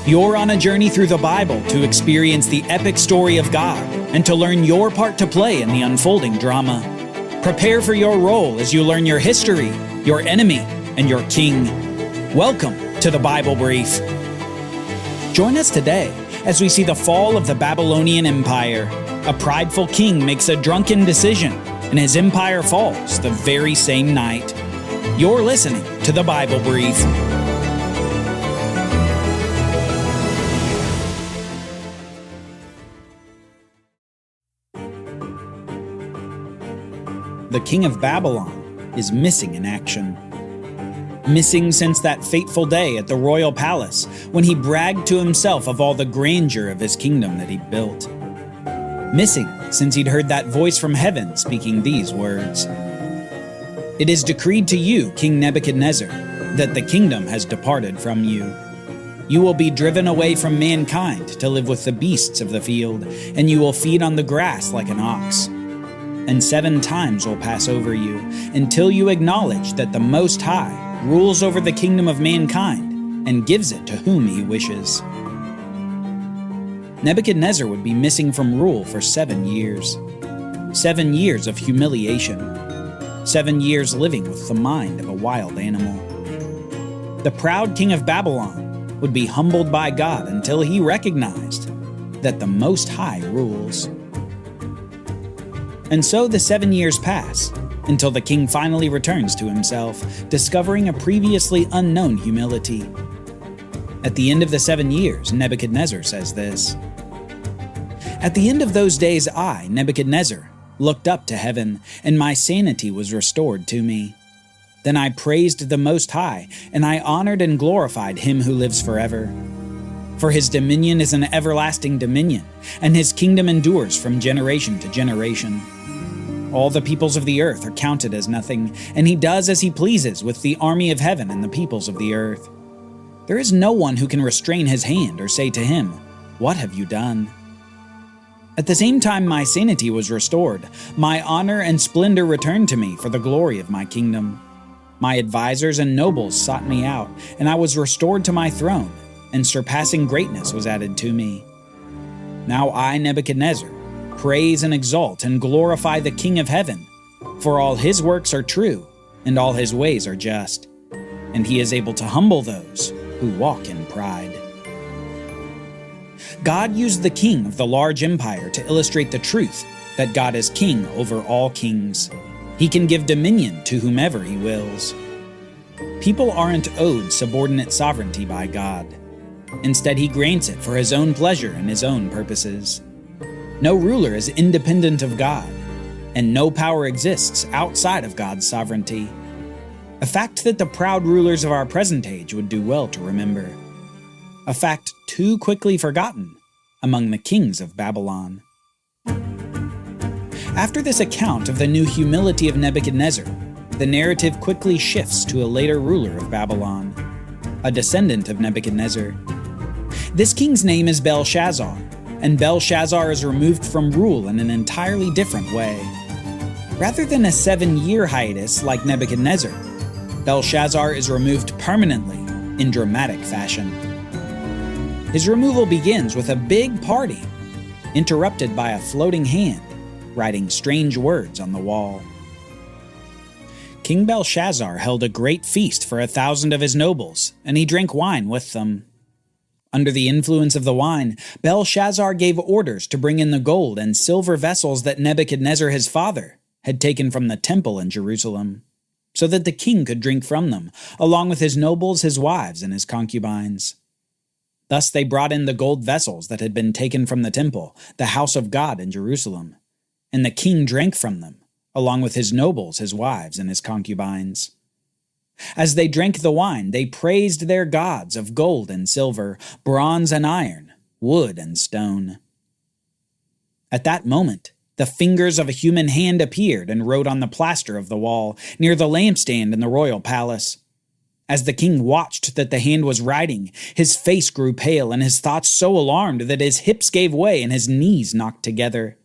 You're on a journey through the Bible to experience the epic story of God and to learn your part to play in the unfolding drama. Prepare for your role as you learn your history, your enemy, and your king. Welcome to the Bible Brief. Join us today as we see the fall of the Babylonian Empire. A prideful king makes a drunken decision, and his empire falls the very same night. You're listening to the Bible Brief. The king of Babylon is missing in action. Missing since that fateful day at the royal palace when he bragged to himself of all the grandeur of his kingdom that he'd built. Missing since he'd heard that voice from heaven speaking these words: "It is decreed to you, King Nebuchadnezzar, that the kingdom has departed from you. You will be driven away from mankind to live with the beasts of the field, and you will feed on the grass like an ox. And 7 times will pass over you, until you acknowledge that the Most High rules over the kingdom of mankind and gives it to whom he wishes." Nebuchadnezzar would be missing from rule for 7 years. 7 years of humiliation. 7 years living with the mind of a wild animal. The proud king of Babylon would be humbled by God until he recognized that the Most High rules. And so the 7 years pass, until the king finally returns to himself, discovering a previously unknown humility. At the end of the 7 years, Nebuchadnezzar says this: "At the end of those days I, Nebuchadnezzar, looked up to heaven, and my sanity was restored to me. Then I praised the Most High, and I honored and glorified him who lives forever. For his dominion is an everlasting dominion, and his kingdom endures from generation to generation. All the peoples of the earth are counted as nothing, and he does as he pleases with the army of heaven and the peoples of the earth. There is no one who can restrain his hand or say to him, 'What have you done?' At the same time my sanity was restored, my honor and splendor returned to me for the glory of my kingdom. My advisors and nobles sought me out, and I was restored to my throne, and surpassing greatness was added to me. Now I, Nebuchadnezzar, praise and exalt and glorify the King of heaven, for all his works are true, and all his ways are just, and he is able to humble those who walk in pride." God used the king of the large empire to illustrate the truth that God is king over all kings. He can give dominion to whomever he wills. People aren't owed subordinate sovereignty by God. Instead, he grants it for his own pleasure and his own purposes. No ruler is independent of God, and no power exists outside of God's sovereignty. A fact that the proud rulers of our present age would do well to remember. A fact too quickly forgotten among the kings of Babylon. After this account of the new humility of Nebuchadnezzar, the narrative quickly shifts to a later ruler of Babylon, a descendant of Nebuchadnezzar. This king's name is Belshazzar, and Belshazzar is removed from rule in an entirely different way. Rather than a 7-year hiatus like Nebuchadnezzar, Belshazzar is removed permanently in dramatic fashion. His removal begins with a big party, interrupted by a floating hand writing strange words on the wall. King Belshazzar held a great feast for 1,000 of his nobles, and he drank wine with them. Under the influence of the wine, Belshazzar gave orders to bring in the gold and silver vessels that Nebuchadnezzar his father had taken from the temple in Jerusalem, so that the king could drink from them, along with his nobles, his wives, and his concubines. Thus they brought in the gold vessels that had been taken from the temple, the house of God in Jerusalem, and the king drank from them, along with his nobles, his wives, and his concubines. As they drank the wine, they praised their gods of gold and silver, bronze and iron, wood and stone. At that moment, the fingers of a human hand appeared and wrote on the plaster of the wall, near the lampstand in the royal palace. As the king watched that the hand was writing, his face grew pale and his thoughts so alarmed that his hips gave way and his knees knocked together.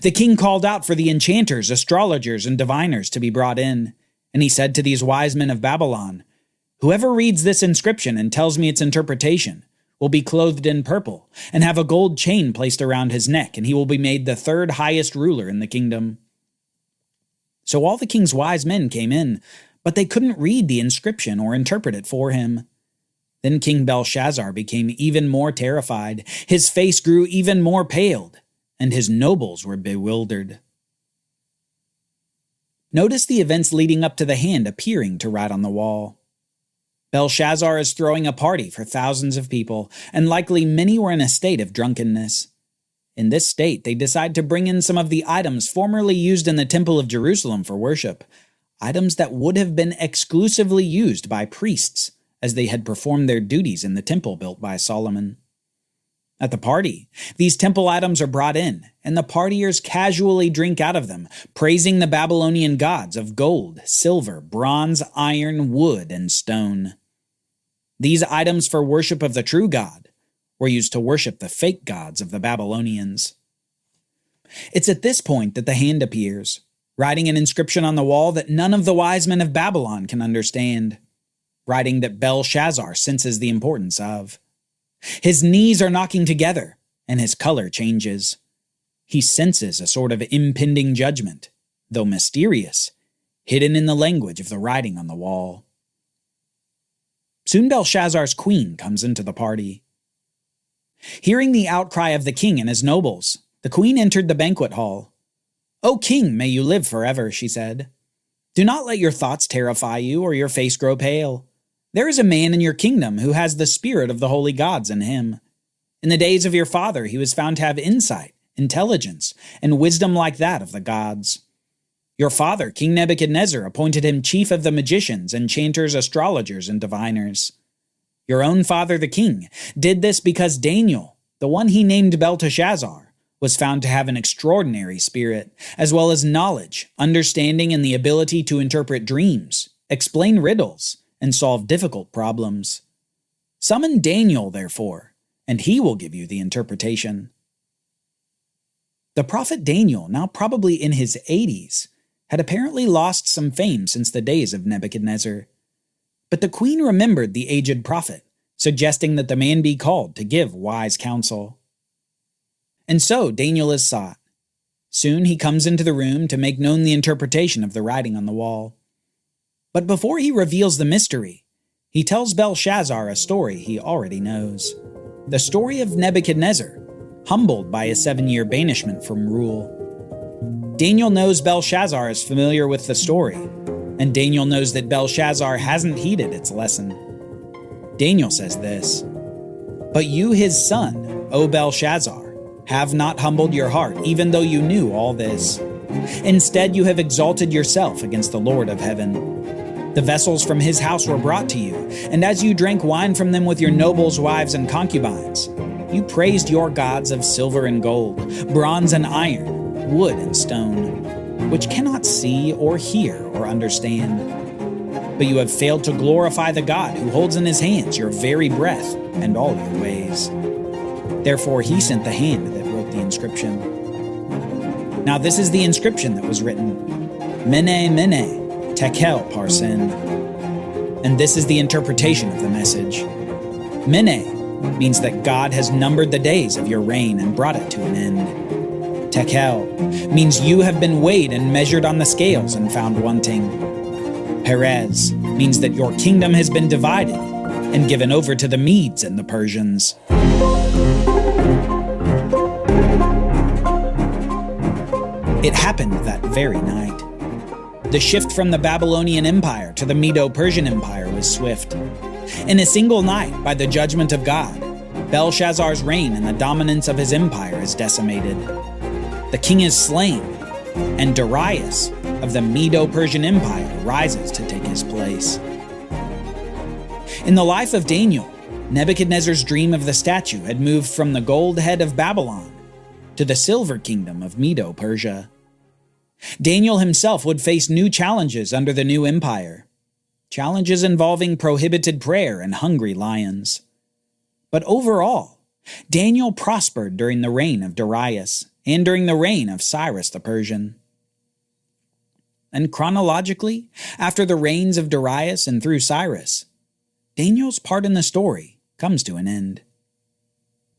The king called out for the enchanters, astrologers, and diviners to be brought in, and he said to these wise men of Babylon, "Whoever reads this inscription and tells me its interpretation will be clothed in purple and have a gold chain placed around his neck, and he will be made the third highest ruler in the kingdom." So all the king's wise men came in, but they couldn't read the inscription or interpret it for him. Then King Belshazzar became even more terrified, his face grew even more paled, and his nobles were bewildered. Notice the events leading up to the hand appearing to write on the wall. Belshazzar is throwing a party for thousands of people, and likely many were in a state of drunkenness. In this state, they decide to bring in some of the items formerly used in the Temple of Jerusalem for worship, items that would have been exclusively used by priests, as they had performed their duties in the temple built by Solomon. At the party, these temple items are brought in, and the partiers casually drink out of them, praising the Babylonian gods of gold, silver, bronze, iron, wood, and stone. These items for worship of the true God were used to worship the fake gods of the Babylonians. It's at this point that the hand appears, writing an inscription on the wall that none of the wise men of Babylon can understand, writing that Belshazzar senses the importance of. His knees are knocking together, and his color changes. He senses a sort of impending judgment, though mysterious, hidden in the language of the writing on the wall. Soon Belshazzar's queen comes into the party. Hearing the outcry of the king and his nobles, the queen entered the banquet hall. "O king, may you live forever," she said. "Do not let your thoughts terrify you or your face grow pale. There is a man in your kingdom who has the spirit of the holy gods in him. In the days of your father, he was found to have insight, intelligence, and wisdom like that of the gods. Your father, King Nebuchadnezzar, appointed him chief of the magicians, enchanters, astrologers, and diviners. Your own father, the king, did this because Daniel, the one he named Belteshazzar, was found to have an extraordinary spirit, as well as knowledge, understanding, and the ability to interpret dreams, explain riddles, and solve difficult problems. Summon Daniel, therefore, and he will give you the interpretation." The prophet Daniel, now probably in his 80s, had apparently lost some fame since the days of Nebuchadnezzar. But the queen remembered the aged prophet, suggesting that the man be called to give wise counsel. And so Daniel is sought. Soon he comes into the room to make known the interpretation of the writing on the wall. But before he reveals the mystery, he tells Belshazzar a story he already knows. The story of Nebuchadnezzar, humbled by his 7-year banishment from rule. Daniel knows Belshazzar is familiar with the story, and Daniel knows that Belshazzar hasn't heeded its lesson. Daniel says this, "But you, his son, O Belshazzar, have not humbled your heart, even though you knew all this. Instead, you have exalted yourself against the Lord of heaven. The vessels from his house were brought to you, and as you drank wine from them with your nobles' wives and concubines, you praised your gods of silver and gold, bronze and iron, wood and stone, which cannot see or hear or understand. But you have failed to glorify the God who holds in his hands your very breath and all your ways. Therefore he sent the hand that wrote the inscription." Now this is the inscription that was written, "Mene, Mene, Tekel Parsin." And this is the interpretation of the message. Mene means that God has numbered the days of your reign and brought it to an end. Tekel means you have been weighed and measured on the scales and found wanting. Perez means that your kingdom has been divided and given over to the Medes and the Persians. It happened that very night. The shift from the Babylonian Empire to the Medo-Persian Empire was swift. In a single night, by the judgment of God, Belshazzar's reign and the dominance of his empire is decimated. The king is slain, and Darius of the Medo-Persian Empire rises to take his place. In the life of Daniel, Nebuchadnezzar's dream of the statue had moved from the gold head of Babylon to the silver kingdom of Medo-Persia. Daniel himself would face new challenges under the new empire, challenges involving prohibited prayer and hungry lions. But overall, Daniel prospered during the reign of Darius and during the reign of Cyrus the Persian. And chronologically, after the reigns of Darius and through Cyrus, Daniel's part in the story comes to an end.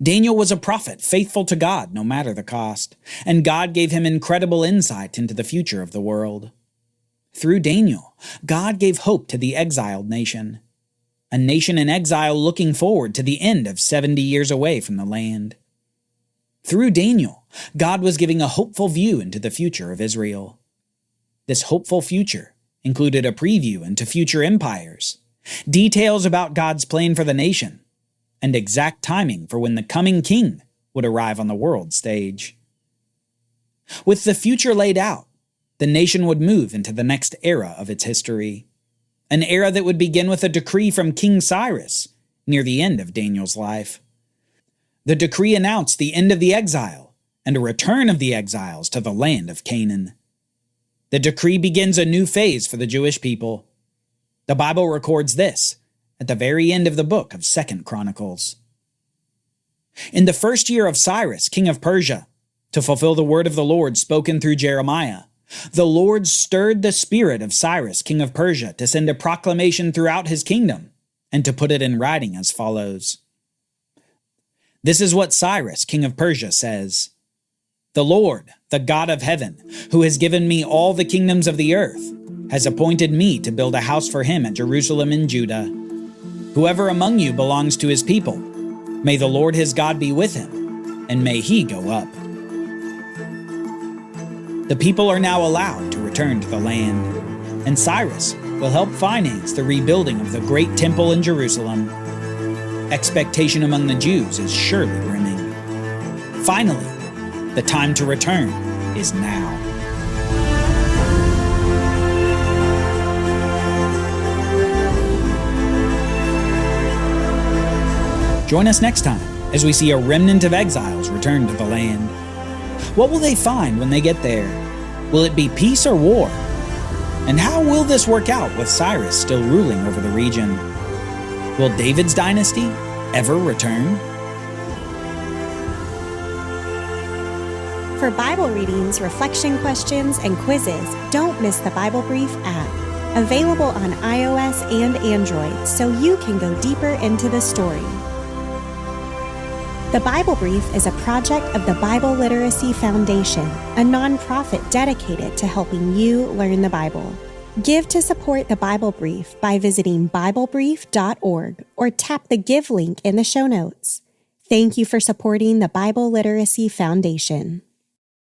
Daniel was a prophet, faithful to God no matter the cost, and God gave him incredible insight into the future of the world. Through Daniel, God gave hope to the exiled nation, a nation in exile looking forward to the end of 70 years away from the land. Through Daniel, God was giving a hopeful view into the future of Israel. This hopeful future included a preview into future empires, details about God's plan for the nation, and exact timing for when the coming king would arrive on the world stage. With the future laid out, the nation would move into the next era of its history, an era that would begin with a decree from King Cyrus near the end of Daniel's life. The decree announced the end of the exile and a return of the exiles to the land of Canaan. The decree begins a new phase for the Jewish people. The Bible records this at the very end of the book of 2 Chronicles. In the first year of Cyrus, king of Persia, to fulfill the word of the Lord spoken through Jeremiah, the Lord stirred the spirit of Cyrus, king of Persia, to send a proclamation throughout his kingdom and to put it in writing as follows. This is what Cyrus, king of Persia, says. The Lord, the God of heaven, who has given me all the kingdoms of the earth, has appointed me to build a house for him at Jerusalem in Judah. Whoever among you belongs to his people, may the Lord his God be with him, and may he go up. The people are now allowed to return to the land, and Cyrus will help finance the rebuilding of the great temple in Jerusalem. Expectation among the Jews is surely brimming. Finally, the time to return is now. Join us next time as we see a remnant of exiles return to the land. What will they find when they get there? Will it be peace or war? And how will this work out with Cyrus still ruling over the region? Will David's dynasty ever return? For Bible readings, reflection questions, and quizzes, don't miss the Bible Brief app. Available on iOS and Android so you can go deeper into the story. The Bible Brief is a project of the Bible Literacy Foundation, a nonprofit dedicated to helping you learn the Bible. Give to support the Bible Brief by visiting BibleBrief.org or tap the Give link in the show notes. Thank you for supporting the Bible Literacy Foundation.